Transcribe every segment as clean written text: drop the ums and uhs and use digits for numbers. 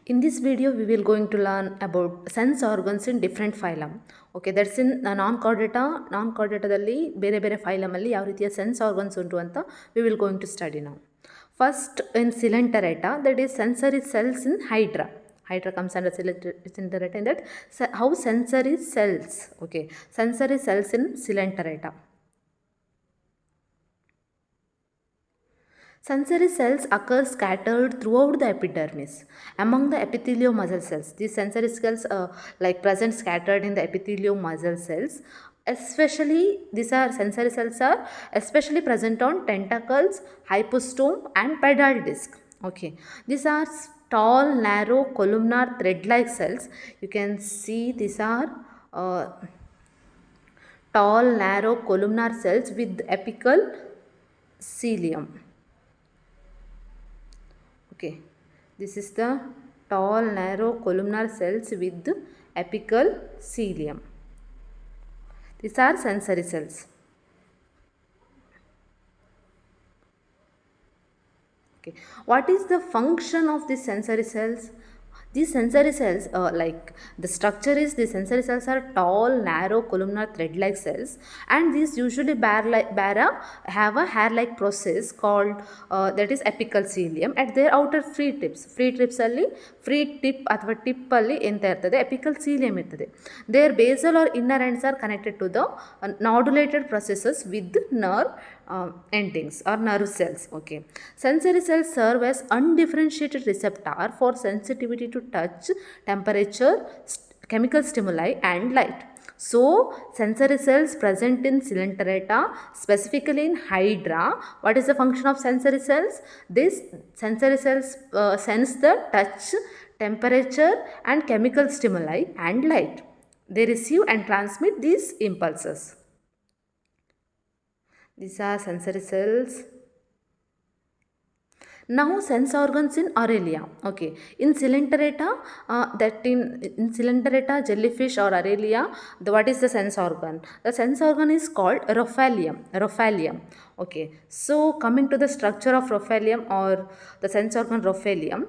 In this video, we will going to learn about sense organs in different phylum. Okay, that's in non-chordata. Non-chordatadalli ಬೇರೆ ಬೇರೆ phylum ಅಲ್ಲಿ ಯಾವ ರೀತಿಯ sense organs ಉಂಟು ಅಂತ we will going to study now. First, in coelenterata, that is sensory cells in hydra. Hydra comes under coelenterata in that how sensory cells. Okay, sensory cells in coelenterata. Sensory cells occur scattered throughout the epidermis among the epitheliomuscle cells. These sensory cells present scattered in the epitheliomuscle cells. Especially these are sensory cells are especially present on tentacles, hypostome and pedal disc. Okay, these are tall, narrow, columnar thread-like cells. You can see these are tall, narrow, columnar cells with apical cilium. Okay, this is the tall, narrow, columnar cells with apical cilium. These are sensory cells. Okay, what is the function of these sensory cells? These sensory cells, the structure is, the sensory cells are tall, narrow, columnar thread-like cells, and these usually have a hair-like process called that is apical cilium at their outer free tips. Free tip ಅಥವಾ tip ಅಲ್ಲಿ ಎಂತ ಇರ್ತದೆ, apical cilium ಇರ್ತದೆ. Their basal or inner ends are connected to the nodulated processes with nerve endings or nerve cells. Okay, sensory cells serve as undifferentiated receptor for sensitivity to touch, temperature, chemical stimuli and light. So sensory cells present in coelenterata, specifically in hydra, what is the function of sensory cells? These sensory cells sense the touch, temperature and chemical stimuli and light. They receive and transmit these impulses. These are sensory cells. Now sense organs in Aurelia. Okay, in coelenterata, in coelenterata, jellyfish or Aurelia, what is the sense organ? The sense organ is called Rhopalium. Okay, so coming to the structure of Rhopalium or the sense organ Rhopalium,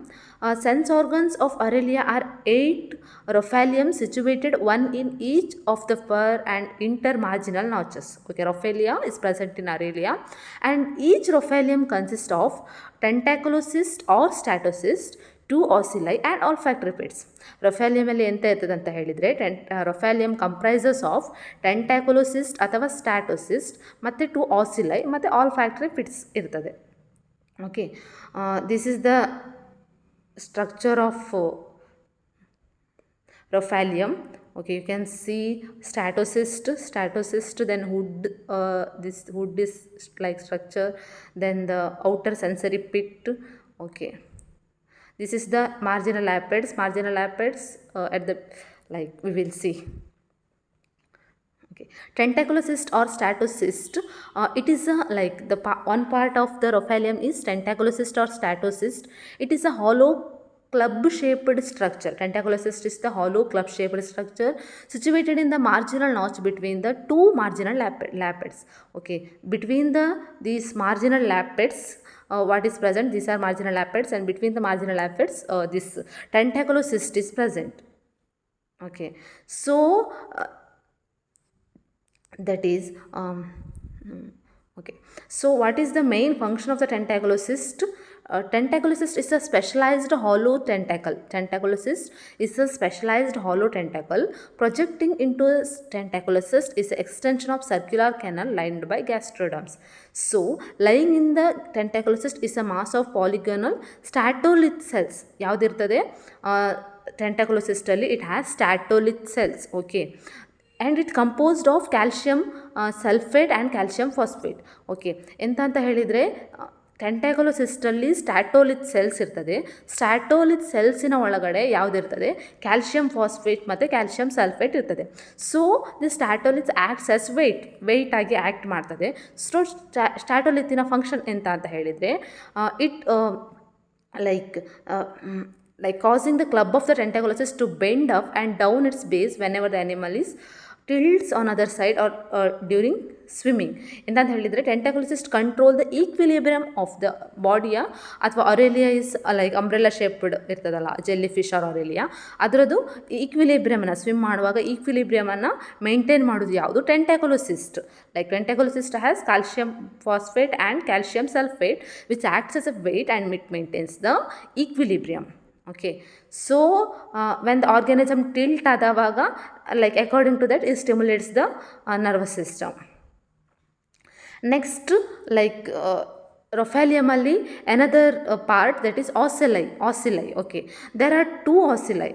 sense organs of Aurelia are 8 Rhopaliums situated one in each of the fur and intermarginal notches. Okay, Rhophalia is present in Aurelia, and each Rhopalium consists of tentaculocyst or statocyst, 2 ocelli and olfactory pits. Rhopalium ಅಲ್ಲಿ ಎಂತ ಇರ್ತದೆ ಅಂತ ಹೇಳಿದರೆ, Rhopalium comprises of tentaculocyst ಅಥವಾ statocyst ಮತ್ತು 2 ocelli ಮತ್ತು olfactory pits ಇರ್ತದೆ. Okay, this is the structure of Rhopalium. Okay, you can see statocyst, then hood, this hood is like structure, then the outer sensory pit. Okay, this is the marginal apex at the we will see. Okay, tentaculocyst or statocyst, it is one part of the Rhopalium is tentaculocyst or statocyst. It is a hollow club-shaped structure. Tentaculocyst is the hollow club-shaped structure situated in the marginal notch between the 2 marginal lappets. Okay, between these marginal lappets, what is present? These are marginal lappets, and between the marginal lappets, this tentaculocyst is present. Okay, so that is okay. So what is the main function of the tentaculocyst? Tentaculocyst is a specialized hollow tentacle. Tentaculocyst is a specialized hollow tentacle. Projecting into a tentaculocyst is an extension of circular canal lined by gastroderms. So lying in the tentaculocyst is a mass of polygonal statolith cells. ಯಾವ್ದಿರ್ತದೆ tentaculocyst ಅಲ್ಲಿ? It has statolith cells. Okay, and it composed of calcium sulfate and calcium phosphate. Okay, ಎಂತ ಅಂತ ಹೇಳಿದರೆ ಟೆಂಟಾಕುಲೋಸಿಸ್ಟ್ ಅಲ್ಲಿ ಸ್ಟ್ಯಾಟೋಲಿತ್ cells ಇರ್ತದೆ. Statolith ಸೆಲ್ಸಿನ ಒಳಗಡೆ ಯಾವುದಿರ್ತದೆ? Calcium phosphate ಮತ್ತು ಕ್ಯಾಲ್ಶಿಯಂ ಸಲ್ಫೇಟ್ ಇರ್ತದೆ. So the statoliths acts as weight ಆಗಿ ಆ್ಯಕ್ಟ್ ಮಾಡ್ತದೆ. ಸೊ ಸ್ಟ್ಯಾಟೋಲಿತ್ತಿನ ಫಂಕ್ಷನ್ ಎಂತ ಅಂತ ಹೇಳಿದರೆ, it causing the club of the tentaculocyst to bend up and down its base whenever the animal is tilts on other side or during swimming. ಎಂತಂತ ಹೇಳಿದರೆ tentaculocyst control the equilibrium of the ಬಾಡಿಯ, ಅಥವಾ Aurelia is like umbrella shaped ಇರ್ತದಲ್ಲ jelly fish or Aurelia, ಅದರದ್ದು ಈಕ್ವಿಲಿಬ್ರಿಯಮನ್ನು swim ಮಾಡುವಾಗ ಈಕ್ವಿಲಿಬ್ರಿಯಮನ್ನು maintain ಮಾಡೋದು ಯಾವುದು? Tentaculocyst. Like tentaculocyst has calcium phosphate and calcium sulphate which acts as a weight and it maintains the equilibrium. Okay, so when the organism tilt adavaga, like according to that it stimulates the nervous system. Next, like Rhopalium alli another part, that is ocelli. Okay, there are two ocelli.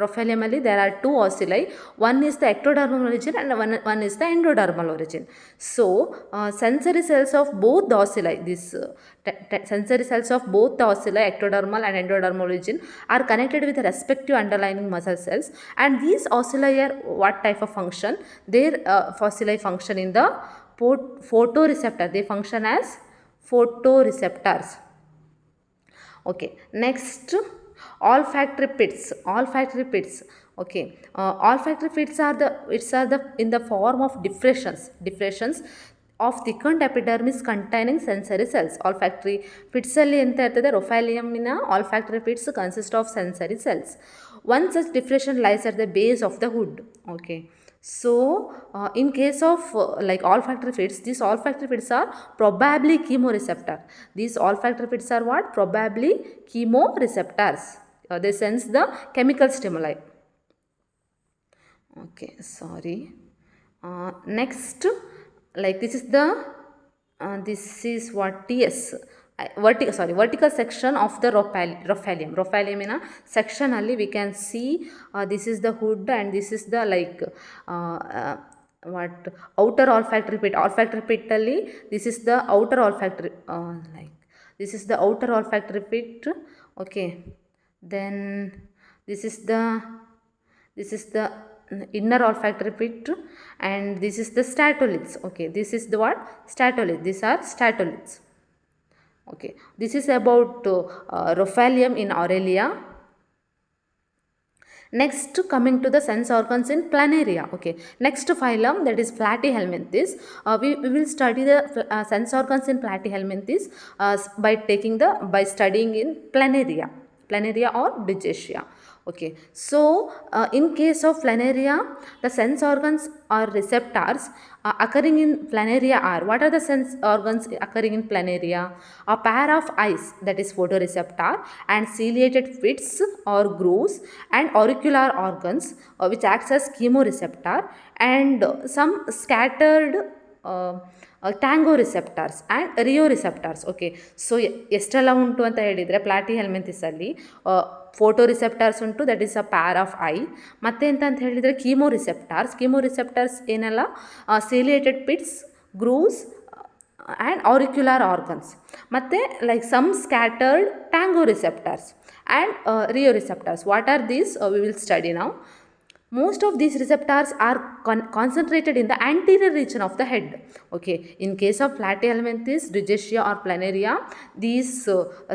Rhopalium alli there are two ocelli. One is the ectodermal origin and one is the endodermal origin. So sensory cells of both the ocelli, this sensory cells of both the ocelli, ectodermal and endodermal origin, are connected with the respective underlying muscle cells. And these ocelli are what type of function? Their ocelli function in the photoreceptor. They function as photoreceptors. Okay, next, olfactory pits. Okay, olfactory pits are the in the form of diffrations of thickened epidermis containing sensory cells. Olfactory pits alli enta irtade, Rhopalium ina olfactory pits consist of sensory cells. One such diffraction lies at the base of the hood. Okay, so in case of like olfactory pits, these olfactory pits are probably chemoreceptor. These olfactory pits are what? Probably chemoreceptors. They sense the chemical stimuli. Okay, sorry. Next, like this is what? Yes, vertical section of the Rhopalium. Rhopalium in a section alli we can see this is the hood and this is the like what outer olfactory pit. Olfactory pit alli this is the outer olfactory like this is the outer olfactory pit. Okay, then this is the inner olfactory pit, and this is the statoliths. Okay, this is the what? Statoliths. These are statoliths. Okay, this is about Rhopalium in Aurelia. Next, coming to the sense organs in Planaria. Okay, next phylum, that is platyhelminthes. We will study the sense organs in platyhelminthes by studying in Planaria or Digestia. Okay, so in case of Planaria, the sense organs or receptors occurring in Planaria are, what are the sense organs occurring in Planaria? A pair of eyes, that is photoreceptor, and ciliated pits or grooves, and auricular organs which acts as chemoreceptor, and some scattered tango receptors and rheoreceptors. Okay, so ಎಷ್ಟೆಲ್ಲ ಉಂಟು ಅಂತ ಹೇಳಿದರೆ ಪ್ಲಾಟಿಹೆಲ್ಮಿಂಥಿಸ್ ಅಲ್ಲಿ photoreceptors ಉಂಟು, that is a pair of eye. ಮತ್ತೆ ಅಂತ ಹೇಳಿದರೆ chemoreceptors ಏನೆಲ್ಲ? Ciliated pits, grooves and auricular organs. ಮತ್ತು like some scattered tango receptors and rheoreceptors. What are these? We will study now. Most of these receptors are concentrated in the anterior region of the head. Okay, in case of platyhelminthes, Digestia or Planaria, these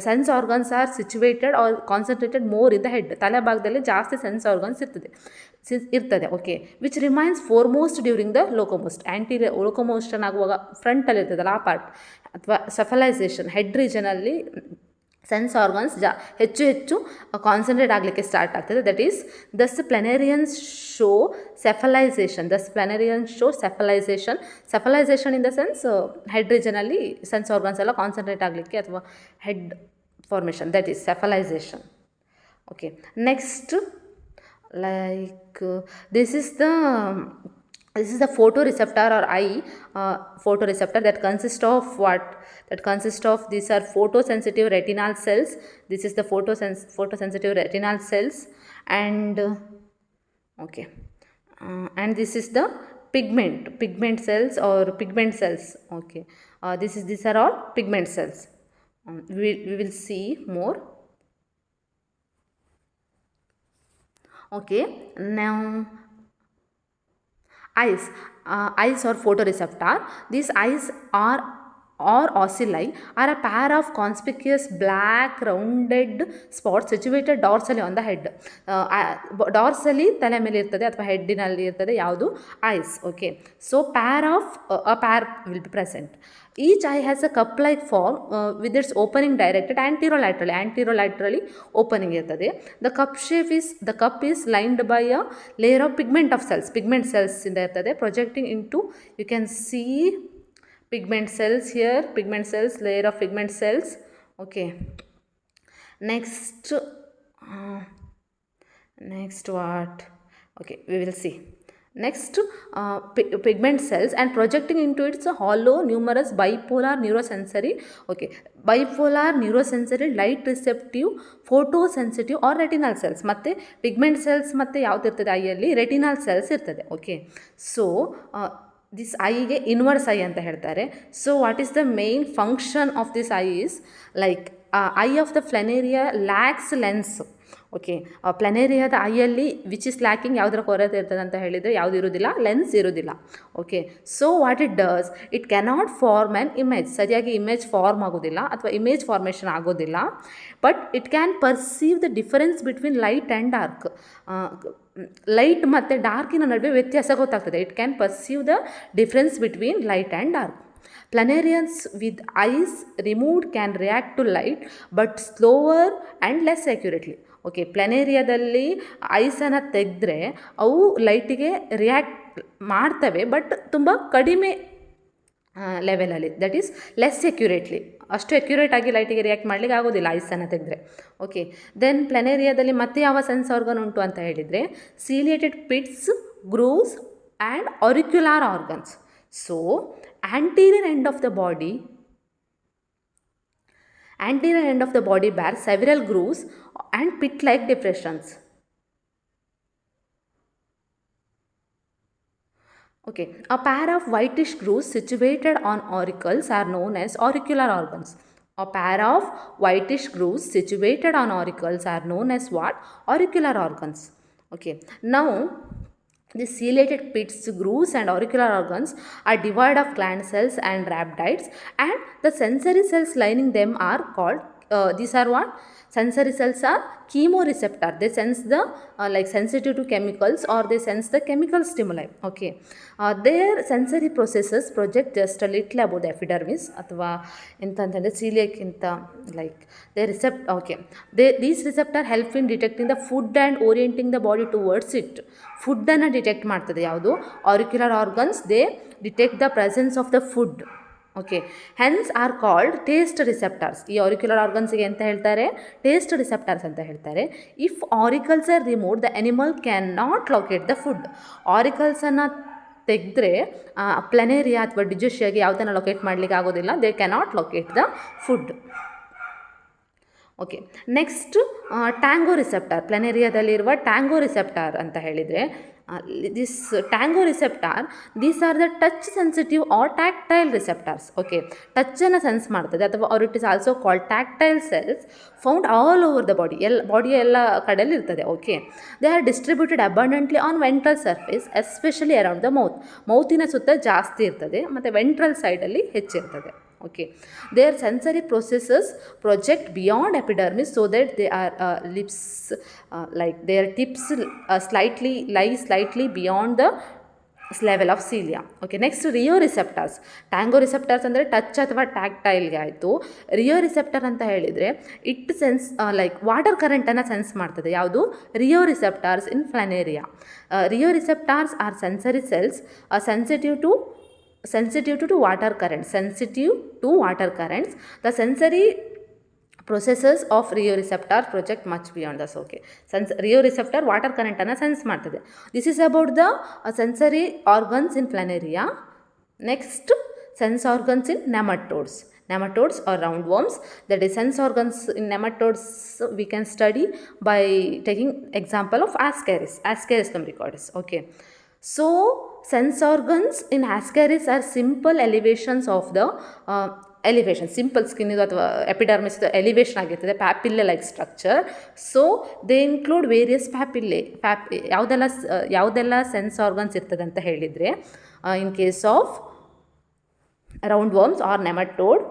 sense organs are situated or concentrated more in the head. ತಲೆ ಭಾಗದಲ್ಲಿ ಜಾಸ್ತಿ sense organs ಇರ್ತದೆ. Okay, which remains foremost during the locomotion. Anterior locomotion ಆಗುವಾಗ ಫ್ರಂಟಲ್ಲಿ ಇರ್ತದಲ್ಲ ಆ part, ಅಥವಾ cephalization head ರೀಜನಲ್ಲಿ ಸೆನ್ಸ್ ಆರ್ಗನ್ಸ್ ಹೆಚ್ಚು ಕಾನ್ಸಂಟ್ರೇಟ್ ಆಗಲಿಕ್ಕೆ ಸ್ಟಾರ್ಟ್ ಆಗ್ತದೆ. That is thus planarians show cephalization. Cephalization in the sense head ರೀಜನಲ್ಲಿ ಸೆನ್ಸ್ ಆರ್ಗನ್ಸ್ ಎಲ್ಲ ಕಾನ್ಸಂಟ್ರೇಟ್ ಆಗಲಿಕ್ಕೆ, ಅಥವಾ head formation, that is cephalization. Okay, next like this is the photoreceptor or eye photoreceptor that consists of what? That consists of, these are photosensitive retinal cells. This is the photosensitive retinal cells, and okay, and this is the pigment cells or pigment cells. Okay, these are all pigment cells. We will see more. Okay, now eyes or photoreceptor. These eyes are or ocelli are a pair of conspicuous black rounded spots situated dorsally on the head. Dorsally ತಲೆ ಮೇಲೆ ಇರ್ತದೆ ಅಥವಾ ಹೆಡ್ಡಿನಲ್ಲಿ ಇರ್ತದೆ ಯಾವುದು eyes. Okay, so a pair will be present. Each eye has a cup like form with its opening directed anterolaterally opening ಇರ್ತದೆ. The cup is lined by a layer of pigment cells ಇಂದ ಇರ್ತದೆ projecting into, you can see pigment cells here, layer of pigment cells. Okay, next what? Okay, we will see next pigment cells and projecting into its hollow numerous bipolar neurosensory light receptive photosensitive or retinal cells. ಮತ್ತೆ pigment cells ಮತ್ತೆ ಯಾವ್ದು ಇರ್ತದೆ ಐಯಲ್ಲಿ retinal cells ಇರ್ತದೆ. Okay, so this ಐಗೆ inverse eye ಅಂತ ಹೇಳ್ತಾರೆ. So what is the main function of this eye is like eye of the planaria lacks lens. Okay, ಪ್ಲೆನೇರಿಯಾದ ಐಯಲ್ಲಿ ವಿಚ್ ಇಸ್ ಲ್ಯಾಕಿಂಗ್, ಯಾವುದರ ಕೊರತೆ ಇರ್ತದೆ ಅಂತ ಹೇಳಿದರೆ ಯಾವುದು ಇರೋದಿಲ್ಲ, ಲೆನ್ಸ್ ಇರೋದಿಲ್ಲ. Okay, so what it does, it cannot form an image, ಸರಿಯಾಗಿ ಇಮೇಜ್ ಫಾರ್ಮ್ ಆಗೋದಿಲ್ಲ ಅಥವಾ ಇಮೇಜ್ ಫಾರ್ಮೇಷನ್ ಆಗೋದಿಲ್ಲ. But it can perceive the difference between light and dark. Light ಮತ್ತು ಡಾರ್ಕಿನ ನಡುವೆ ವ್ಯತ್ಯಾಸ ಗೊತ್ತಾಗ್ತದೆ. It can perceive the difference between light and dark. Planarians with eyes removed can react to light but slower and less accurately. Okay, ಪ್ಲನೇರಿಯಾದಲ್ಲಿ ಐಸನ್ನು ತೆಗೆದ್ರೆ ಅವು ಲೈಟಿಗೆ react ಮಾಡ್ತವೆ, but ತುಂಬ ಕಡಿಮೆ ಲೆವೆಲಲ್ಲಿ, ದಟ್ ಈಸ್ ಲೆಸ್ ಅಕ್ಯುರೇಟ್ಲಿ. ಅಷ್ಟು ಅಕ್ಯುರೇಟಾಗಿ ಲೈಟಿಗೆ ರಿಯಾಕ್ಟ್ ಮಾಡಲಿಕ್ಕೆ ಆಗೋದಿಲ್ಲ ಐಸನ್ನು ತೆಗೆದ್ರೆ. ಓಕೆ, ದೆನ್ ಪ್ಲನೇರಿಯಾದಲ್ಲಿ ಮತ್ತೆ ಯಾವ ಸೆನ್ಸ್ ಆರ್ಗನ್ ಉಂಟು ಅಂತ ಹೇಳಿದರೆ ciliated pits, grooves and auricular organs. So anterior end of the body bears several grooves and pit-like depressions. Okay, a pair of whitish grooves situated on auricles are known as auricular organs. A pair of whitish grooves situated on auricles are known as what? Auricular organs. Okay, now the ciliated pits, grooves and auricular organs are devoid of gland cells and rhabdites, and the sensory cells lining them are called, these are what? Sensory cells are chemoreceptor. They sense the like sensitive to chemicals, or they sense the chemical stimuli. Okay, their sensory processes project just a little above the epidermis ಅಥವಾ ಎಂತಂತಂದರೆ celiacಕ್ಕಿಂತ like they these receptor help in detecting the food and orienting the body towards it. ಫುಡ್ಡನ್ನು detect ಮಾಡ್ತದೆ ಯಾವುದು? auricular organs, they detect the presence of the food. Okay, hence are called taste receptors. ಈ auricular ಆರ್ಗನ್ಸಿಗೆ ಎಂತ ಹೇಳ್ತಾರೆ? Taste receptors ಅಂತ ಹೇಳ್ತಾರೆ. If auricles are remove, the animal can not locate the food. ಆರಿಕಲ್ಸನ್ನು ತೆಗೆದ್ರೆ ಪ್ಲನೇರಿಯಾ ಅಥವಾ ಡಿಜೆಷಿಯಾಗಿ ಯಾವುದನ್ನು ಲೊಕೇಟ್ ಮಾಡಲಿಕ್ಕೆ ಆಗೋದಿಲ್ಲ. They cannot locate the food. Okay, next tangoreceptor. ಪ್ಲನೇರಿಯಾದಲ್ಲಿರುವ ಟ್ಯಾಂಗೋ ರಿಸೆಪ್ಟಾರ್ ಅಂತ ಹೇಳಿದರೆ, this tangoreceptor, these are the touch sensitive or tactile receptors. Okay, ಟಚ್ಚನ್ನು ಸೆನ್ಸ್ ಮಾಡ್ತದೆ, ಅಥವಾ R it is also called tactile cells, found all over the body. ಬಾಡಿಯ ಎಲ್ಲ ಕಡೆಯಲ್ಲಿ ಇರ್ತದೆ. Okay, they are distributed abundantly on ventral surface, especially around the ಮೌತಿನ ಸುತ್ತ ಜಾಸ್ತಿ ಇರ್ತದೆ, ಮತ್ತು ವೆಂಟ್ರಲ್ ಸೈಡಲ್ಲಿ ಹೆಚ್ಚಿರ್ತದೆ. Okay, their sensory processes project beyond epidermis so that they are lips like their tips lie slightly beyond the level of cilia. Okay, next rheoreceptors. Tangoreceptors ಅಂದರೆ touch ಅಥವಾ ಟ್ಯಾಕ್ಟೈಲ್ಗೆ ಆಯಿತು. ರಿಯೋರಿಸೆಪ್ಟರ್ ಅಂತ ಹೇಳಿದರೆ ಇಟ್ ಸೆನ್ಸ್ ಲೈಕ್ ವಾಟರ್ ಕರೆಂಟನ್ನು sense ಮಾಡ್ತದೆ. ಯಾವುದು? Rheoreceptors in planaria. Rheoreceptors are sensory cells sensitive to water currents. The sensory processes of rheoreceptor project much beyond this. Okay, rheoreceptor water current ಅನ್ನು sense ಮಾಡ್ತದೆ. This is about the sensory organs in planaria. Next, sense organs in nematodes. Nematodes or roundworms. That is, sense organs in nematodes we can study by taking example of Ascaris lumbricoides. Okay, so sense organs in Ascaris are simple elevations of the simple skin ಇದು ಅಥವಾ epidermis elevation ಆಗಿರ್ತದೆ, papillae like structure. So they include various ಯಾವುದೆಲ್ಲ sense organs ಇರ್ತದೆ ಅಂತ ಹೇಳಿದರೆ, in case of roundworms or nematode.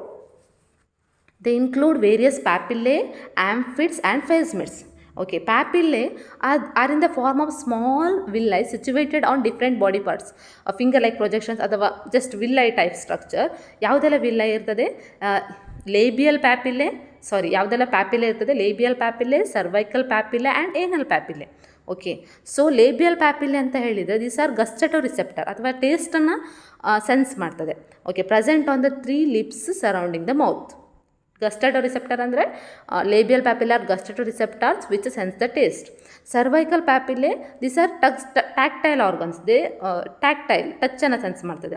They include various papillae, amphids and phasmids. Okay, papillae are in the form of small villi situated on different body parts. Finger like projections ಅಥವಾ just villi type structure. ಯಾವುದೆಲ್ಲ villi ಇರ್ತದೆ? Labial papillae, sorry, ಯಾವುದೆಲ್ಲ papillae ಇರ್ತದೆ? Labial papillae, cervical papillae and anal papillae. Okay, so labial papillae ಅಂತ ಹೇಳಿದರೆ these are gustatoreceptor ಅಥವಾ ಟೇಸ್ಟನ್ನು sense ಮಾಡ್ತದೆ. Okay, present on the 3 lips surrounding the mouth. Gustatoreceptor ಅಂದರೆ labial papillae are gustatoreceptors which sense the taste. Cervical papillae these are tactile organs, they tactile ಟಚ್ಚನ್ನು sense ಮಾಡ್ತದೆ.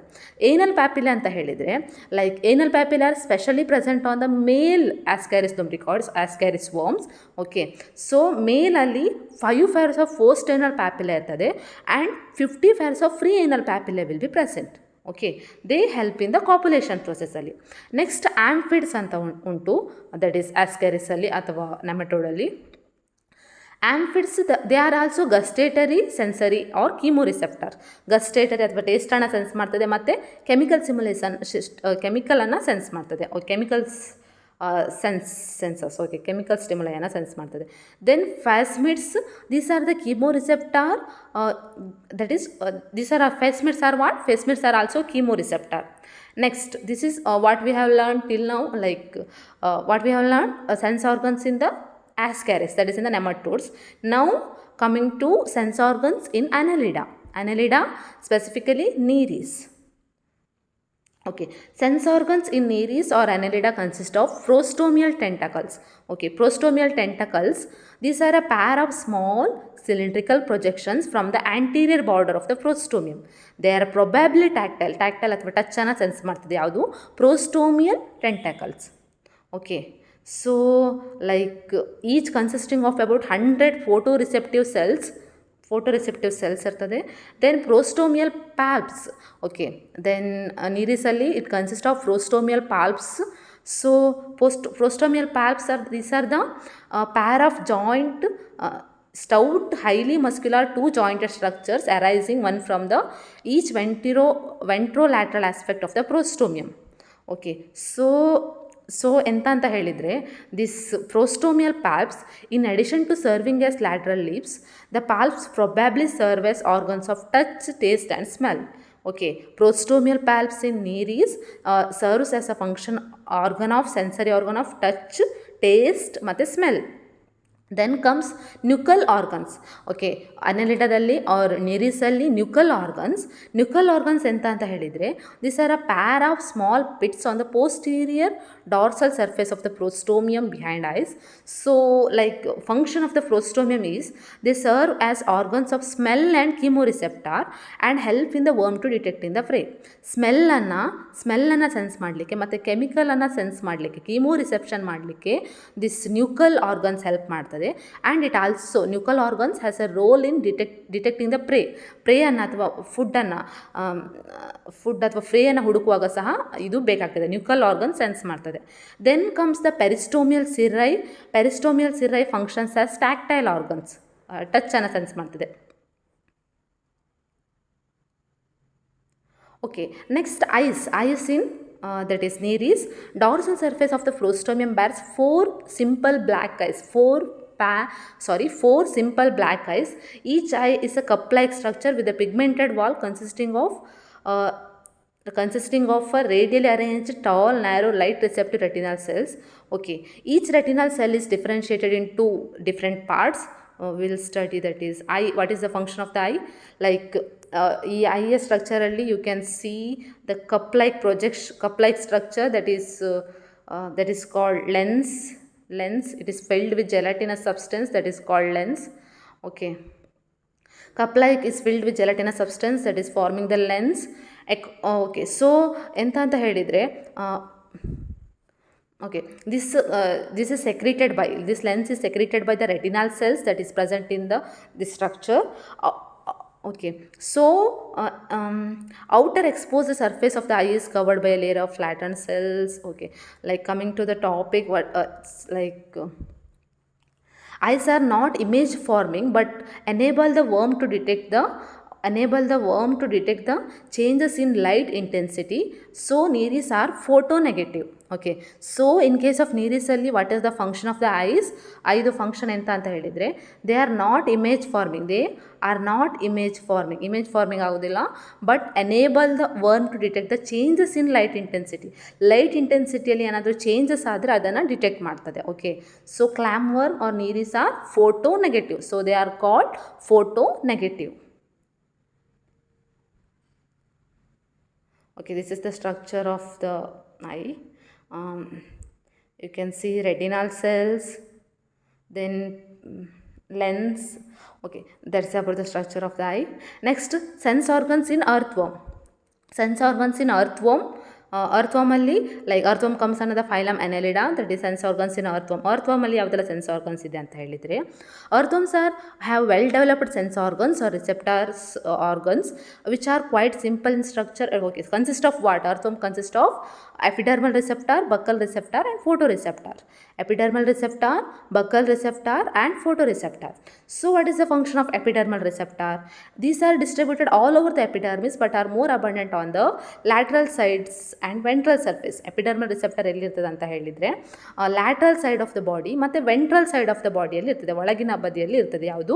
Anal papillae ಅಂತ ಹೇಳಿದರೆ like anal papillae are specially present on the male ascaris lumbricoides, ascaris worms. Okay, so ಮೇಲಲ್ಲಿ 5 pairs of post anal papillae ಇರ್ತದೆ and 50 pairs of pre anal papillae will be present. Okay, they help in the copulation ಪ್ರೊಸೆಸ್ಸಲ್ಲಿ. Next amphids ಅಂತ ಉಂಟು, that is ಆಸ್ಕ್ಯಾರಿಸಲ್ಲಿ ಅಥವಾ ನೆಮಟೋಡಲ್ಲಿ. Amphids they are also gustatory, sensory or chemoreceptor. Gustatory ಅಥವಾ ಟೇಸ್ಟನ್ನು sense ಮಾಡ್ತದೆ ಮತ್ತು ಕೆಮಿಕಲ್ ಸಿಮ್ಯುಲೇಷನ್ ಕೆಮಿಕಲನ್ನು ಸೆನ್ಸ್ ಮಾಡ್ತದೆ. ಕೆಮಿಕಲ್ಸ್ ಸೆನ್ಸಸ್, ಓಕೆ, ಕೆಮಿಕಲ್ ಸ್ಟಿಮ್ಯುಲೈಯನ್ನು ಸೆನ್ಸ್ ಮಾಡ್ತದೆ. Then phasmids, these are the chemoreceptor, that is these are phasmids are what? Phasmids are also chemoreceptor. Next, this is what we have learned till now, like what we have learned sense organs in the ascaris, that is in the nematodes. Now coming to sense organs in annelida. Annelida, specifically nereis. Okay, sense organs in nereis or annelida consist of prostomial tentacles. Okay, prostomial tentacles, these are a pair of small cylindrical projections from the anterior border of the prostomium. They are probably tactile. Tactile ಅಥವಾ touch ಅನ್ನು sense ಮಾಡ್ತದೆ. ಯಾವುದು? prostomial tentacles. Okay, so like each consisting of about 100 photoreceptive cells ಇರ್ತದೆ. Then prostomial palps. Okay, then ನೀರಿಸಲ್ಲಿ it consist of prostomial palps. So prostomial palps are these are the pair of joint stout highly muscular two jointed structures arising one from the each ventrolateral aspect of the prostomium. Okay, so ಎಂತ ಅಂತ ಹೇಳಿದರೆ this prostomial palps in addition to serving as lateral lips, the palps probably serve as organs of touch, taste and smell. Okay, prostomial palps in nereis serves as a function organ of sensory organ of touch, taste ಮತ್ತು smell. Then comes nuchal organs. Okay, ಅನ್ನೆಲಿಡಾದಲ್ಲಿ or ನೀರಿಸಲ್ಲಿ nuchal organs ಎಂತ ಅಂತ ಹೇಳಿದರೆ this are a pair of small pits on the posterior dorsal surface of the prostomium behind eyes. So like function of the prostomium is they serve as organs of smell and chemoreceptor and help in the worm to detect in the prey. ಸ್ಮೆಲ್ಲನ್ನು sense ಮಾಡಲಿಕ್ಕೆ ಮತ್ತು ಕೆಮಿಕಲನ್ನು sense ಮಾಡಲಿಕ್ಕೆ, chemoreception ಮಾಡಲಿಕ್ಕೆ this nuchal organs help ಮಾಡ್ತದೆ. And it also nuchal organs has a role in detecting the ಪ್ರೇಯನ್ನು ಅಥವಾ food ಅಥವಾ ಫ್ರೇಯನ್ನು ಹುಡುಕುವಾಗ ಸಹ ಇದು ಬೇಕಾಗ್ತದೆ, ನ್ಯೂಕಲ್ ಆರ್ಗನ್ ಸೆನ್ಸ್ ಮಾಡ್ತದೆ. Then comes the peristomial cirri functions as tactile organs, ಟಚ್ಚನ್ನು ಸೆನ್ಸ್ ಮಾಡ್ತದೆ. Okay, next eyes in that is nereis. Dorsal surface of the prostomium bears four simple black eyes. Each eye is a cup-like structure with a pigmented wall consisting of a radially arranged tall, narrow, light receptive retinal cells. Okay, each retinal cell is differentiated into different parts. We'll study, that is eye. What is the function of the eye? Like ಈ ಐಯ ಸ್ಟ್ರಕ್ಚರಲ್ಲಿ you can see the cup-like structure that is called lens. It is filled with gelatinous substance that is called lens. Okay, cup-like is filled with gelatinous substance that is forming the lens. Okay, so ಎಂತ ಅಂತ ಹೇಳಿದರೆ okay, this lens is secreted by the retinal cells that is present in this structure. Okay, so outer exposed surface of the eye is covered by a layer of flattened cells. Okay, like coming to the topic, eyes are not image forming but enable the worm to detect the enable the worm to detect the changes in light intensity. So nereis are photonegative. Okay, so in case of nereis ಅಲ್ಲಿ what is the function of the eyes? ಐದು function ಎಂತ ಅಂತ ಹೇಳಿದರೆ, they are not image forming, they are not image forming ಆಗೋದಿಲ್ಲ, but enable the worm to detect the changes in light ಇಂಟೆನ್ಸಿಟಿಯಲ್ಲಿ ಏನಾದರೂ changes ಆದರೆ ಅದನ್ನು ಡಿಟೆಕ್ಟ್ ಮಾಡ್ತದೆ. Okay, so clam worm or nereis are photonegative, so they are called photonegative. Okay, this is the structure of the eye. You can see retinal cells, then lens. Okay, that's about the structure of the eye. Next, sense organs in earthworm. Earthworm ಅಲ್ಲಿ like earthworm comes under the phylum annelida, that is sense organs in earthworm. earthworm ಅಲ್ಲಿ ಯಾವುದೆಲ್ಲ sense organs ಇದೆ ಅಂತ ಹೇಳಿದರೆ, earthworms have well developed sense organs or receptors organs which are quite simple in structure. Okay, consist of what? Earthworm consist of epidermal receptor, buccal receptor and photoreceptor. Epidermal receptor, buccal receptor and photoreceptor. So what is the function of epidermal receptor? These are distributed all over the epidermis but are more abundant on the lateral sides and ventral surface. Epidermal receptor ಎಲ್ಲಿ ಇರ್ತದೆ ಅಂತ ಹೇಳಿದರೆ, lateral side of the body ಮತ್ತು ventral side of the ಬಾಡಿಯಲ್ಲಿ ಇರ್ತದೆ, ಒಳಗಿನ ಬದಿಯಲ್ಲಿ ಇರ್ತದೆ. ಯಾವುದು?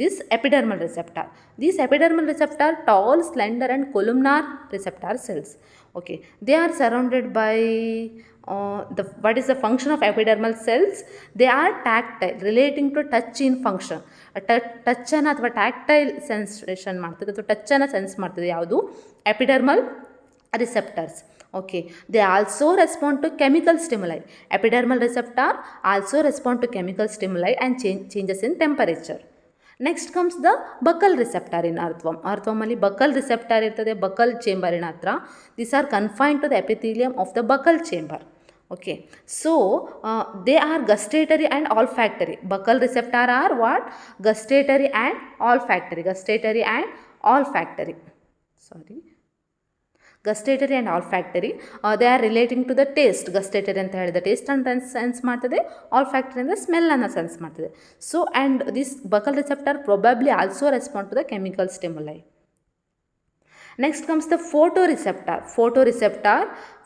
This epidermal receptor. This epidermal receptor tall, slender and columnar receptor cells. Okay, they are surrounded by what is the function of epidermal cells? They are tactile, relating to touch in function. Touch ಅನ್ನು ಅಥವಾ tactile sensation ಮಾಡ್ತದೆ ಅಥವಾ ಟಚ್ಚನ್ನು sense ಮಾಡ್ತದೆ. ಯಾವುದು? Epidermal receptors. Okay, they also respond to chemical stimuli. Epidermal receptor also respond to chemical stimuli and changes in temperature. Next comes the buccal receptor in earthworm. earthworm ಅಲ್ಲಿ buccal receptor ಇರ್ತದೆ, buccal chamber ಇನ ಹತ್ರ. These are confined to the epithelium of the buccal chamber. Okay, so they are gustatory and olfactory. Buccal receptor are what? Gustatory and olfactory. Gustatory and olfactory. They are relating to the taste. Gustatory ಅಂತ ಹೇಳಿದ್ರೆ taste ಅಂತ sense ಮಾಡ್ತದೆ, olfactory ಅಂದರೆ ಸ್ಮೆಲ್ಲನ್ನು sense ಮಾಡ್ತದೆ. So and this buccal receptor probably also respond to the chemical stimuli. Next comes the photoreceptor.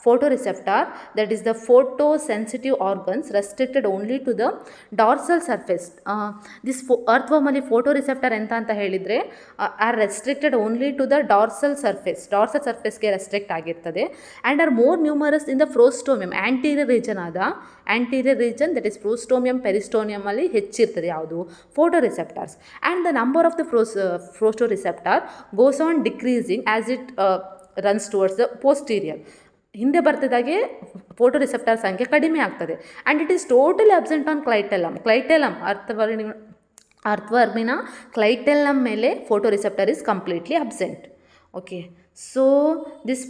Photoreceptor, that is the photosensitive organs restricted only to the dorsal surface. This earthworm ಅಲ್ಲಿ photoreceptor ಎಂತ ಅಂತ ಹೇಳಿದರೆ are restricted only to the dorsal surfaceಗೆ restrict ಆಗಿರ್ತದೆ and are more numerous in the frostonium. anterior region that is frostonium, peristonium ಅಲ್ಲಿ ಹೆಚ್ಚಿರ್ತದೆ. ಯಾವುದು? photoreceptors. And the number of the photoreceptor goes on decreasing as it runs towards the posterior. ಹಿಂದೆ ಬರ್ತಿದ್ದಾಗೆ ಫೋಟೋರಿಸೆಪ್ಟರ್ ಸಂಖ್ಯೆ ಕಡಿಮೆ ಆಗ್ತದೆ. And it is totally absent on clitellum ಅರ್ಥವರ್ಮಿನ clitellum ಮೇಲೆ photoreceptor is completely absent. Okay, so this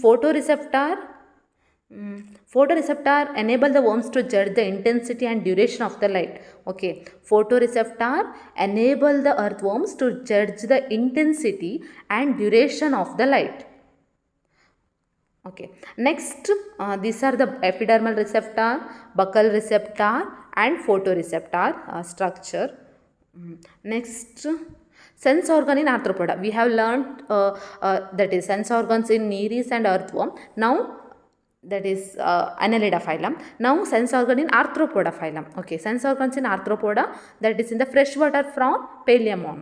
photoreceptor enable the worms to judge the intensity and duration of the light. Okay, photoreceptor enable the earthworms to judge the intensity and duration of the light. Okay, next these are the epidermal receptor, buccal receptor and photoreceptor structure. Next, sense organ in arthropoda. We have learnt that is sense organs in nereis and earthworm. Now that is annelida phylum. Now sense organ in arthropoda phylum. Okay, sense organs in arthropoda, that is in the freshwater prawn, Palaemon.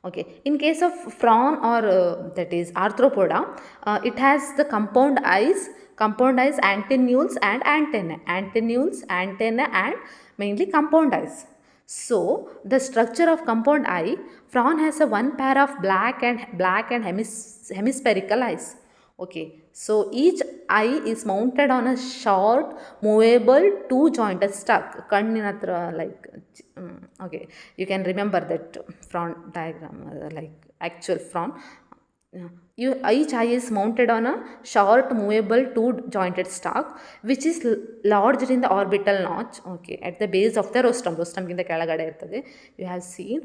Okay, in case of prawn or that is arthropoda, it has the compound eyes, antennules and antennae and mainly compound eyes. So the structure of compound eye, prawn has a one pair of black and hemispherical eyes. Okay, so each eye is mounted on a short movable two jointed stalk. Kannina hatra like okay, you can remember that prawn diagram like actual prawn. Each eye is mounted on a short movable two jointed stalk which is lodged in the orbital notch. Okay, at the base of the rostrum ಗಿಂತ ಕೆಳಗಡೆ ಇರ್ತದೆ. You have seen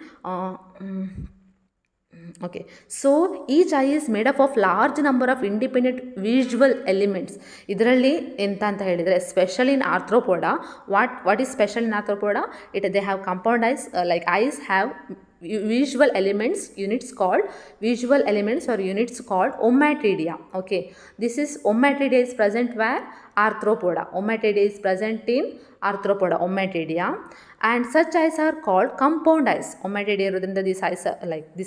okay, so each eye is made up of large number of independent visual elements. ಇದರಲ್ಲಿ ಎಂತ ಅಂತ ಹೇಳಿದರೆ, especially in arthropoda, what is special in arthropoda? They have compound eyes, like eyes have visual elements units called visual elements or units called ommatidia. Okay, this is ommatidia is present where? Arthropoda. Ommatidia is present in arthropoda, ommatidia, and such eyes are called compound eyes. Ommatidia irodrinda these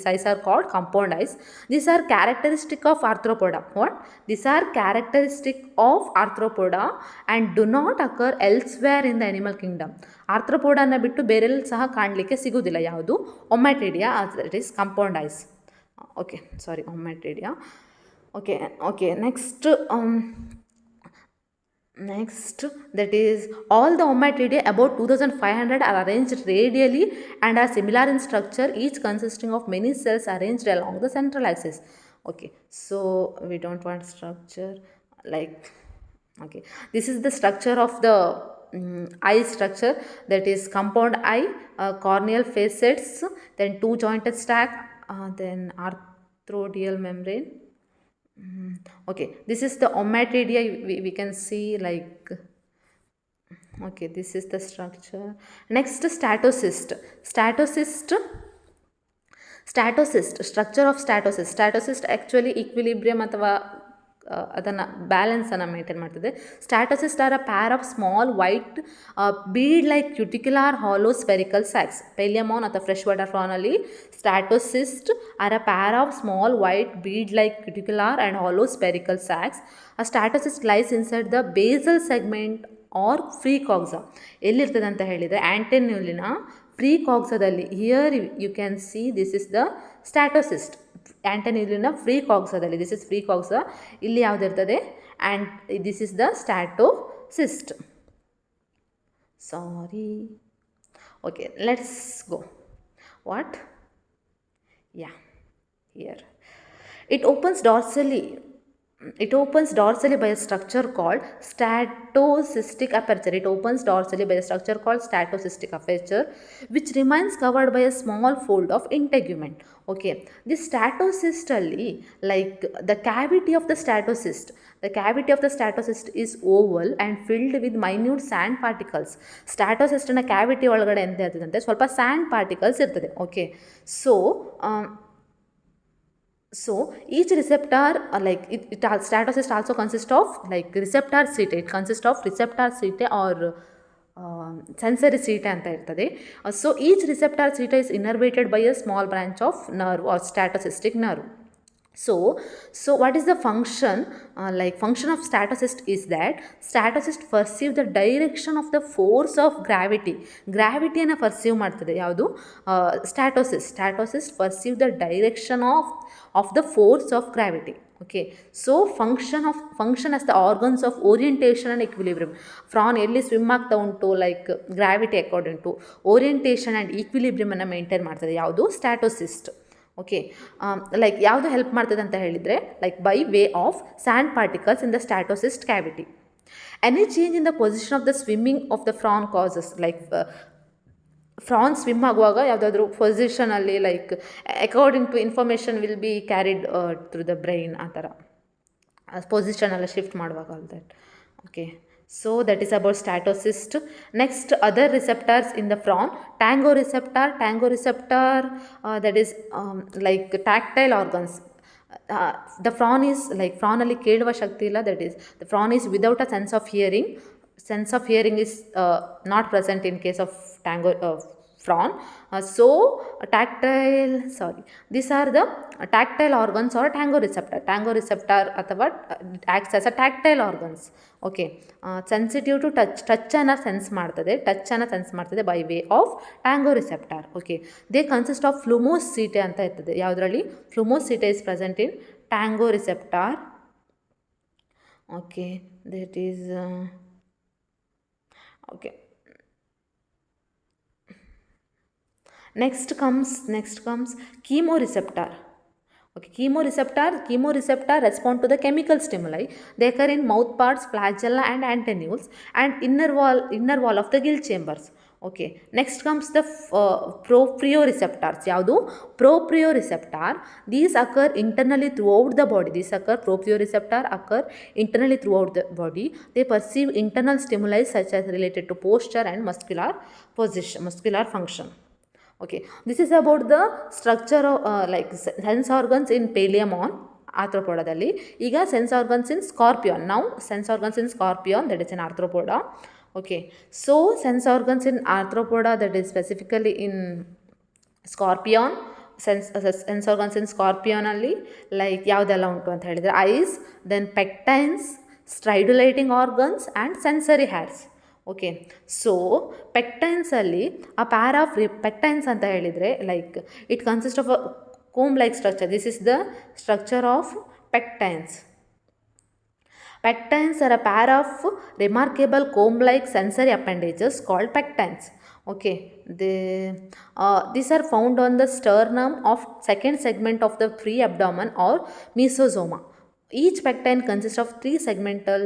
eyes are called compound eyes. These are characteristic of arthropoda. What? These are characteristic of arthropoda and do not occur elsewhere in the animal kingdom. ಆರ್ಥ್ರೋಪೋಡಾನ ಬಿಟ್ಟು ಬೇರೆಲ್ಲಿ ಸಹ ಕಾಣಲಿಕ್ಕೆ ಸಿಗುವುದಿಲ್ಲ. ಯಾವುದು? Ommatidia, that is compound eyes. Okay, sorry, ommatidia. Okay, next that is all the ommatidae about 2500 are arranged radially and are similar in structure, each consisting of many cells arranged along the central axis. Okay, so we don't want structure like, okay, this is the structure of the eye structure, that is compound eye, corneal facets, then two jointed stack, then arthrodial membrane. Okay, this is the ommatidia. We can see like, okay, this is the structure. Next, statocyst, structure of statocyst actually equilibrium ಅಥವಾ ಅದನ್ನು ಬ್ಯಾಲೆನ್ಸನ್ನು maintain ಮಾಡ್ತದೆ. Statocyst are a pair of small white bead like cuticular hollow spherical sacs. Palaemon ಅಥವಾ fresh water ಫ್ರಾನಲ್ಲಿ statocyst are a pair of small white bead like cuticular and hollow spherical sacs. A statocyst lies inside the basal segment or precoxa. ಎಲ್ಲಿರ್ತದೆ ಅಂತ ಹೇಳಿದರೆ ಆ್ಯಂಟೆನ್ಯೂಲಿನ ಫ್ರೀ ಕಾಕ್ಸಾದಲ್ಲಿ. Here you can see this is the statocyst. ಆ್ಯಂಟೆನ್ಯೂಲಿನ ಫ್ರೀ ಕಾಕ್ಸಾದಲ್ಲಿ, this is precoxa. ಇಲ್ಲಿ ಯಾವುದಿರ್ತದೆ? And this is the statocyst. Sorry, okay, let's go. What? Yeah, here it opens dorsally by a structure called statocystic aperture. It opens dorsally by a structure called statocystic aperture, which remains covered by a small fold of integument. Okay, this statocyst alli, like the cavity of the statocyst is oval and filled with minute sand particles. Statocyst na cavity ಒಳಗಡೆ ಎಂತ ಇರ್ತದೆ? ಸ್ವಲ್ಪ sand particles ಇರ್ತದೆ. Okay, so each receptor statocyst also consists of like receptor setae. It consists of receptor setae or sensory setae anta irtade. So each receptor setae is innervated by a small branch of nerve or statocystic nerve. So what is the function? Function of statocyst is that statocyst perceive the direction of the force of gravity. Gravityಯನ್ನು perceive ಮಾಡ್ತದೆ. ಯಾವುದು? statocyst perceive the direction of the force of gravity. Okay, so function as the organs of orientation and equilibrium. Prawn ಎಲ್ಲಿ swim ಆಗ್ತಾ ಉಂಟು, like gravity according to orientation and ಈಕ್ವಿಲಿಬ್ರಿಯಮನ್ನು maintain ಮಾಡ್ತದೆ. ಯಾವುದು? Statocyst. Okay, like ಯಾವುದು help ಮಾಡ್ತದೆ ಅಂತ ಹೇಳಿದರೆ, like by way of sand particles in the statocyst cavity. Any change in the position of the swimming of the prawn causes, like prawn swim ಆಗುವಾಗ ಯಾವುದಾದ್ರೂ ಪೊಸಿಷನಲ್ಲಿ like according to information will be carried through the brain, ಆ ಥರ ಪೊಸಿಷನೆಲ್ಲ shift ಮಾಡುವಾಗ all that. Okay, so that is about statocyst. Next, other receptors in the prawn. Tango receptor, that is like tactile organs. The prawn is like prawn alli keluva shakti illa, that is the prawn is without a sense of hearing. Sense of hearing is not present in case of tango prawn. So these are the tactile organs or tango receptor ಅಥವಾ acts as a tactile organs. Okay, sensitive to ಟಚ್ಚನ್ನು sense ಮಾಡ್ತದೆ by way of tangoreceptor. Okay, they consist of plumose setae ಅಂತ ಇರ್ತದೆ. ಯಾವುದರಲ್ಲಿ? Plumose setae is present in tangoreceptor. Okay, that is okay. Next comes chemoreceptor. Okay, chemoreceptor respond to the chemical stimuli. They occur in mouth parts, flagella and antennules and inner wall of the gill chambers. Okay, next comes the proprioreceptors. ಯಾವುದು? proprioreceptor. These occur internally throughout the body. Proprioreceptor occur internally throughout the body. They perceive internal stimuli such as related to posture and muscular function. Okay, this is about the structure of like sense organs in Paleomon arthropodದಲ್ಲಿ. ಈಗ sense organs in scorpion. Now sense organs in scorpion, that is in arthropoda. Okay, so sense organs in arthropoda, that is specifically in scorpion. Sense organs in ಸ್ಕಾರ್ಪಿಯೋನಲ್ಲಿ like ಯಾವುದೆಲ್ಲ ಉಂಟು ಅಂತ ಹೇಳಿದರೆ eyes, then pectines, stridulating organs and sensory hairs. Okay, so ಪೆಕ್ಟೈನ್ಸಲ್ಲಿ ಆ pair of pectines ಅಂತ ಹೇಳಿದರೆ like it consist of a comb like structure. This is the structure of pectines. Pectines are a pair of remarkable comb like sensory appendages called pectines. Okay, these are found on the sternum of second segment of the pre-abdomen or mesosoma. Each pectine consists of 3 segmental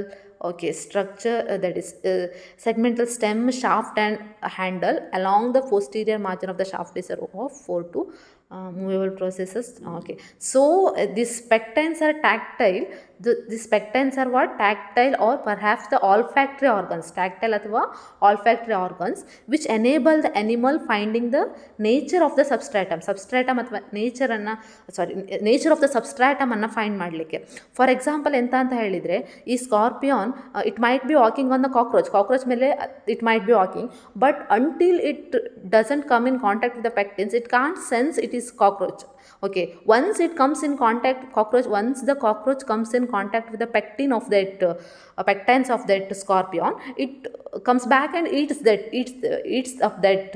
structure, that is segmental stem, shaft and handle along the posterior margin of the shaft is of 4 to movable processes. Okay, so these pectines are tactile. These pectines are what? Tactile or perhaps the olfactory organs, tactile athwa olfactory organs, which enable the animal finding the nature of the substratum athwa nature of the substratum anna find madlikke. For example enta anta helidre ee scorpion it might be walking on the cockroach mele it might be walking, but until it doesn't come in contact with the pectines it can't sense it is cockroach. Okay, once it comes in contact once the cockroach comes in contact with the pectine of that pectines of that scorpion, it comes back and eats of that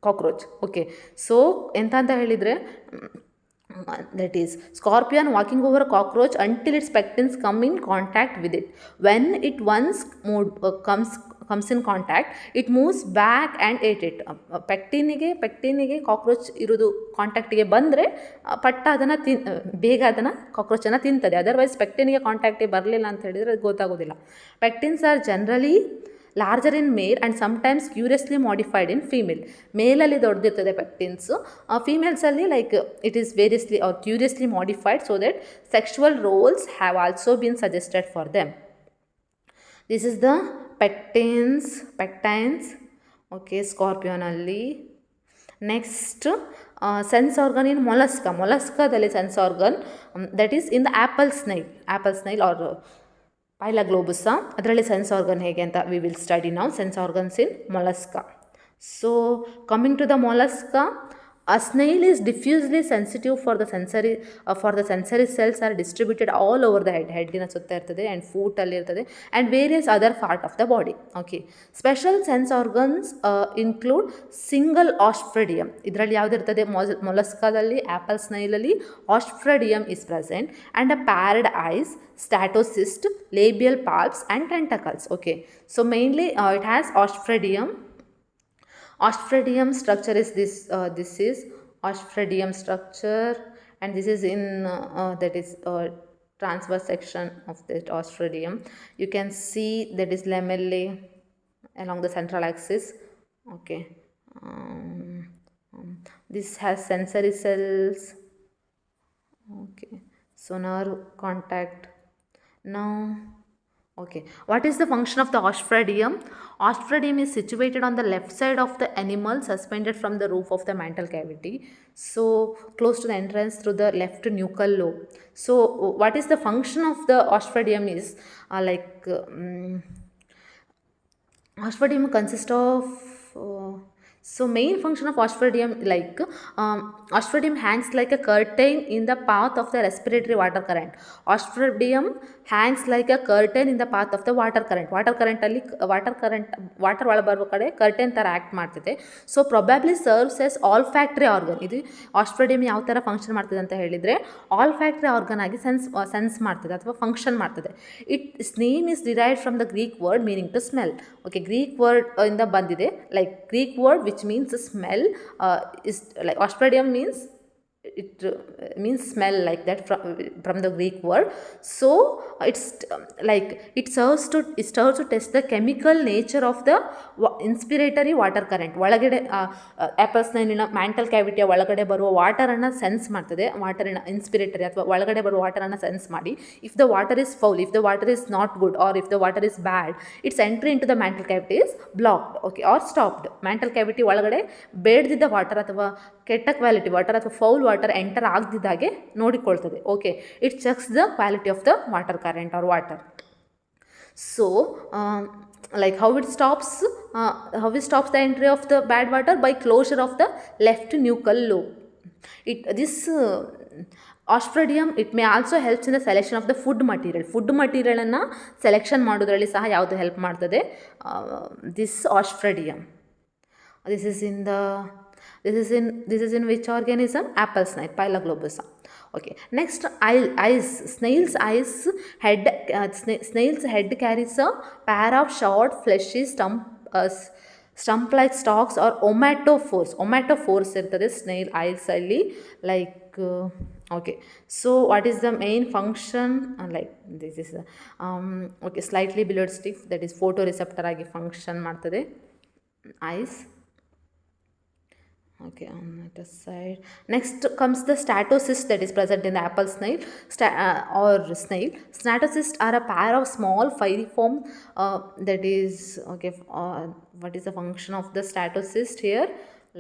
cockroach. Okay, so enta anta helidre that is scorpion walking over a cockroach until its pectines come in contact with it. When it once comes in contact, it moves back and ate it. ಪೆಕ್ಟಿನಿಗೆ cockroach ಇರೋದು ಕಾಂಟ್ಯಾಕ್ಟಿಗೆ ಬಂದರೆ ಪಟ್ಟ ಅದನ್ನು ಬೇಗ ಅದನ್ನು ಕಾಕ್ರೋಚನ್ನು ತಿಂತದೆ. Otherwise ಪೆಕ್ಟಿನಿಗೆ ಕಾಂಟ್ಯಾಕ್ಟಿಗೆ ಬರಲಿಲ್ಲ ಅಂತ ಹೇಳಿದರೆ ಅದು ಗೊತ್ತಾಗೋದಿಲ್ಲ. Pectines are generally larger in male and sometimes curiously modified in female. ಮೇಲಲ್ಲಿ ದೊಡ್ಡದಿರ್ತದೆ ಪೆಕ್ಟಿನ್ಸು, ಫೀಮೇಲ್ಸಲ್ಲಿ like it is variously or curiously modified so that sexual roles have also been suggested for them. This is the pectines. Okay, scorpion alli. Next sense organ in molluscaದಲ್ಲಿ sense organ that is in the apple snail or phyla globusa, ಅದರಲ್ಲಿ sense organ ಹೇಗೆ ಅಂತ we will study now. Sense organs in mollusca. So coming to the mollusca, a snail is diffusely sensitive for the sensory cells are distributed all over the head ina sutta irtade and foot alli irtade and various other part of the body. Okay, special sense organs include single ostradium. Idralli yavadu irtade mollusca dalli apple snail alli ostradium is present and a paired eyes, statocyst, labial palps and tentacles. Okay, so mainly it has ostradium. Ostradium structure is this is ostradium structure, and this is in that is transverse section of that ostradium. You can see that is lamellae along the central axis. Okay, this has sensory cells. Okay, so nerve contact. Now okay, what is the function of the ostradium? Ostradium is situated on the left side of the animal, suspended from the roof of the mantle cavity, so close to the entrance through the left nuchal lobe. So what is the function of the ostradium is ostradium consists of so main function of ostradium ostradium hangs like a curtain in the path of the respiratory water current. Ostradium hangs like a curtain in the path of the water current. water ಒಳ ಬರುವ ಕಡೆ curtain ಥರ act ಮಾಡ್ತಿದೆ. So probably serves as olfactory organ. ಇದು osphradium ಯಾವ ಥರ function ಮಾಡ್ತಿದೆ ಅಂತ ಹೇಳಿದರೆ ಆಲ್ಫ್ಯಾಕ್ಟ್ರಿ ಆರ್ಗನ್ ಆಗಿ ಸೆನ್ಸ್ ಮಾಡ್ತದೆ ಅಥವಾ ಫಂಕ್ಷನ್ ಮಾಡ್ತದೆ. Its name is derived from the Greek word meaning to smell. Okay, Greek word ಇಂದ ಬಂದಿದೆ. Like Greek word which means smell is like ostradium means it means smell, like that, from the Greek word. So it's like it serves to test the chemical nature of the inspiratory water current. ಒಳಗಡೆ apples ನೈಲಿನ mantle ಕ್ಯಾವಿಟಿಯ ಒಳಗಡೆ ಬರುವ ವಾಟರನ್ನು sense ಮಾಡ್ತದೆ. ವಾಟರಿನ ಇನ್ಸ್ಪಿರೇಟರಿ ಅಥವಾ ಒಳಗಡೆ ಬರುವ ವಾಟರನ್ನು sense ಮಾಡಿ, if the water is foul, if the water is not good, or if the water is bad, its entry into the mantle cavity is blocked, okay, or stopped. Mantle cavity ಒಳಗಡೆ ಬೇಡದಿದ್ದ water ಅಥವಾ ಕೆಟ್ಟ quality water ಅಥವಾ foul water enter ಆಗದಿದ್ದಾಗೆ ನೋಡಿಕೊಳ್ತದೆ. Okay, it checks the quality of the water current or water. So like how it stops the entry of the bad water? By closure of the left nuchal lobe. This Osphrodium, it may also helps in the selection of the food material ಅನ್ನು selection ಮಾಡೋದ್ರಲ್ಲಿ ಸಹ ಯಾವುದು help ಮಾಡ್ತದೆ? This Osphrodium. This is in which organism? Apple snail, phyla globosa. Okay, next, eyes. Snail's head carries a pair of short fleshy stump-like stalks or omatophores ಇರ್ತದೆ snail eyes ಅಲ್ಲಿ, like okay. So what is the main function? Like this is okay, slightly billowed stick, that is photoreceptor ಆಗಿ function ಮಾಡ್ತದೆ eyes. Okay, on that side. Next comes the statocyst that is present in the apple snail or snail. Statocysts are a pair of small filiform that is okay. What is the function of the statocyst here?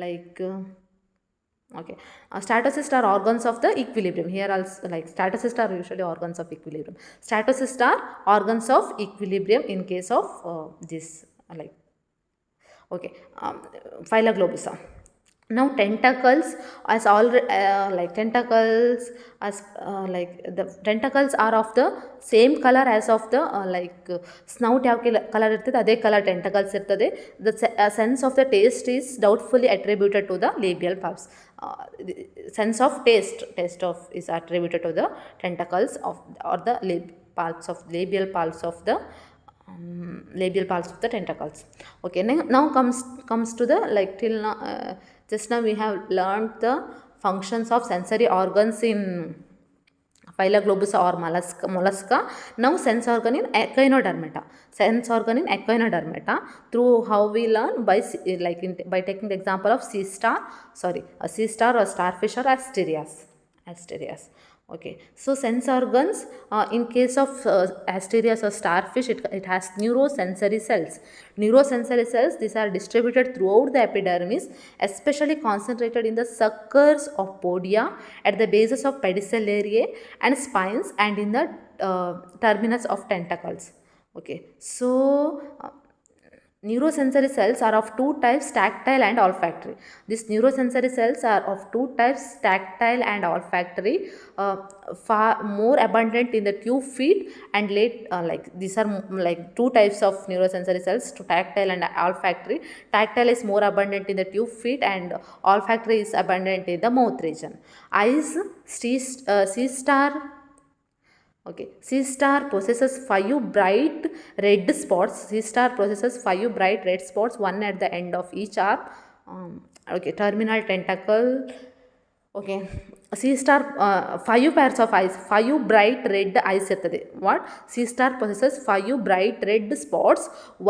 Like okay, statocysts are organs of the equilibrium. Here also, like, statocysts are usually organs of equilibrium. Statocysts are organs of equilibrium in case of this, like okay, phyla globosa. Now tentacles, as already like tentacles as like the tentacles are of the same color as of the like snout ಯಾವ colour ಇರ್ತದೆ ಅದೇ colour ಟೆಂಟಕಲ್ಸ್ ಇರ್ತದೆ. The sense of the taste is doubtfully attributed to the labial palps. Sense of taste is attributed to the tentacles of or the labial palps of the tentacles. Okay, now comes to the, like, till now just now we have learned the functions of sensory organs in phyla globosa or mollusca. Now sense organ in echinodermata. Through how we learn by taking the example of sea star or starfish or asterias. Okay, so sense organs, in case of asterias or starfish, it has neurosensory cells. These are distributed throughout the epidermis, especially concentrated in the suckers of podia, at the bases of pedicellariae and spines, and in the terminus of tentacles. Okay, so neurosensory cells are of two types, tactile and olfactory. These neurosensory cells are of two types, tactile and olfactory, far more abundant in the tube feet and late like these are like two types of neurosensory cells, to tactile and olfactory. Tactile is more abundant in the tube feet and olfactory is abundant in the mouth region. Eyes, okay, sea star possesses 5 bright red spots. One at the end of each arm. Okay, terminal tentacle. Okay, sea star 5 pairs of eyes, 5 bright red eyes iರ್ತದೆ. What? Sea star possesses 5 bright red spots,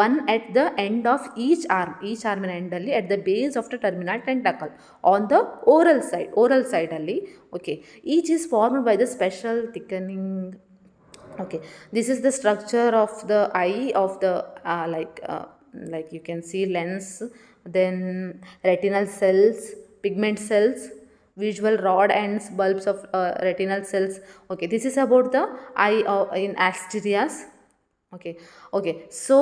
one at the end of each arm in end alli, at the base of the terminal tentacle, on the oral side alli. Okay, each is formed by the special thickening. Okay, this is the structure of the eye of the like you can see lens, then retinal cells, pigment cells, visual rod ends, bulbs of retinal cells. Okay, this is about the eye in asterias. Okay, so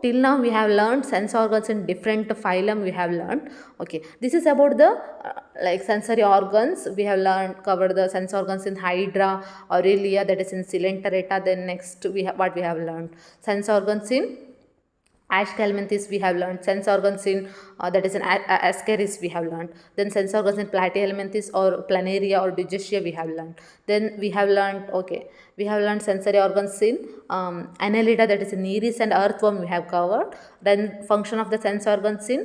till now we have learned sense organs in different phylum we have learned. Okay, this is about the like sensory organs. We have covered the sense organs in hydra, Aurelia, that is in coelenterata. Then next we have learned sense organs in echinodermata we have learned. Sense organs in that is in ascaris we have learned. Then sense organs in platyhelminthes or planaria or digestia we have learned. Then we have learned sensory organs in annelida, that is in iris and earthworm we have covered. Then function of the sense organs in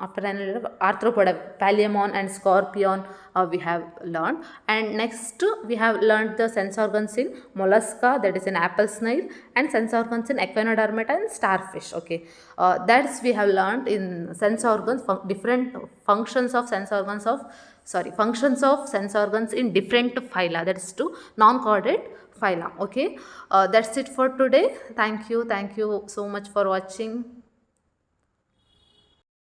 after an arthropoda, paliamon and scorpion, we have learned. And next we have learned the sense organs in mollusca, that is in apple snail, and sense organs in echinodermata and starfish. Okay, that's we have learned in sense organs, different functions of sense organs of, sorry, functions of sense organs in different phyla, that is to non-chordate phyla. Okay, that's it for today. Thank you so much for watching.